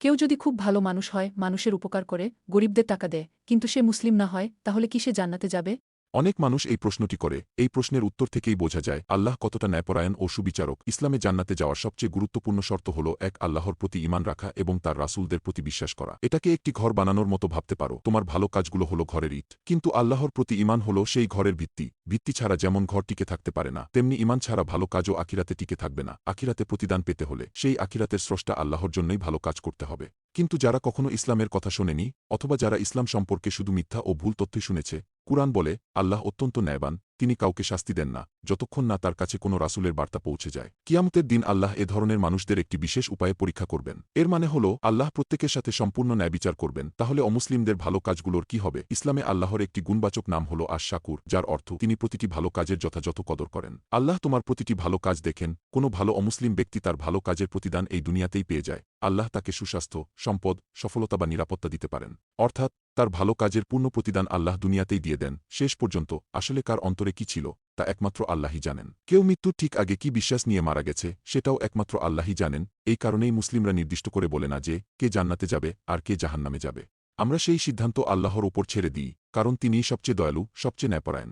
কেউ যদি খুব ভালো মানুষ হয়, মানুষের উপকার করে, গরিবদের টাকা দেয়, কিন্তু সে মুসলিম না হয়, তাহলে কি সে জান্নাতে যাবে? অনেক মানুষ এই প্রশ্নটি করে। এই প্রশ্নের উত্তর থেকেই বোঝা যায় আল্লাহ কতটা ন্যায়পরায়ণ ও সুবিচারক। ইসলামে জান্নাতে যাওয়ার সবচেয়ে গুরুত্বপূর্ণ শর্ত হল এক, আল্লাহর প্রতি ঈমান রাখা এবং তার রাসূলদের প্রতি বিশ্বাস করা। এটাকে একটি ঘর বানানোর মতো ভাবতে পারো। তোমার ভালো কাজগুলো হলো ঘরের ইট, কিন্তু আল্লাহর প্রতি ঈমান হল সেই ঘরের ভিত্তি। ভিত্তি ছাড়া যেমন ঘর টিকে থাকতে পারে না, তেমনি ঈমান ছাড়া ভালো কাজও আখিরাতে টিকে থাকবে না। আখিরাতে প্রতিদান পেতে হলে সেই আখিরাতের স্রষ্টা আল্লাহর জন্যই ভালো কাজ করতে হবে। কিন্তু যারা কখনো ইসলামের কথা শোনেনি, অথবা যারা ইসলাম সম্পর্কে শুধু মিথ্যা ও ভুল তথ্য শুনেছে, কুরআন বলে আল্লাহ অত্যন্ত ন্যায়বান, তিনি কাউকে শাস্তি দেন না যতক্ষণ না তার কাছে কোনো রাসূলের বার্তা পৌঁছে যায়। কিয়ামতের দিন আল্লাহ এ ধরনের মানুষদের একটি বিশেষ উপায়ে পরীক্ষা করবেন। এর মানে হল আল্লাহ প্রত্যেকের সাথে সম্পূর্ণ ন্যায়বিচার করবেন। তাহলে অমুসলিমদের ভালো কাজগুলোর কি হবে? ইসলামে আল্লাহর একটি গুণবাচক নাম হল আশ-শাকুর, যার অর্থ তিনি প্রতিটি ভালো কাজের যথাযথ কদর করেন। আল্লাহ তোমার প্রতিটি ভালো কাজ দেখেন। কোনো ভালো অমুসলিম ব্যক্তি তার ভালো কাজের প্রতিদান এই দুনিয়াতেই পেয়ে যায়। আল্লাহ তাকে সুস্বাস্থ্য, সম্পদ, সফলতা বা নিরাপত্তা দিতে পারেন। অর্থাৎ তার ভালো কাজের পূর্ণ প্রতিদান আল্লাহ দুনিয়াতেই দিয়ে দেন। শেষ পর্যন্ত আসলে কার অন্তরে কি ছিল তা একমাত্র আল্লাহই জানেন। কেউ মৃত্যুর ঠিক আগে কি বিশ্বাস নিয়ে মারা গেছে সেটাও একমাত্র আল্লাহই জানেন। এই কারণেই মুসলিমরা নির্দিষ্ট করে বলে না যে কে জান্নাতে যাবে আর কে জাহান্নামে যাবে। আমরা সেই সিদ্ধান্ত আল্লাহর উপর ছেড়ে দিই, কারণ তিনিই সবচেয়ে দয়ালু, সবচেয়ে ন্যায়পরায়ণ।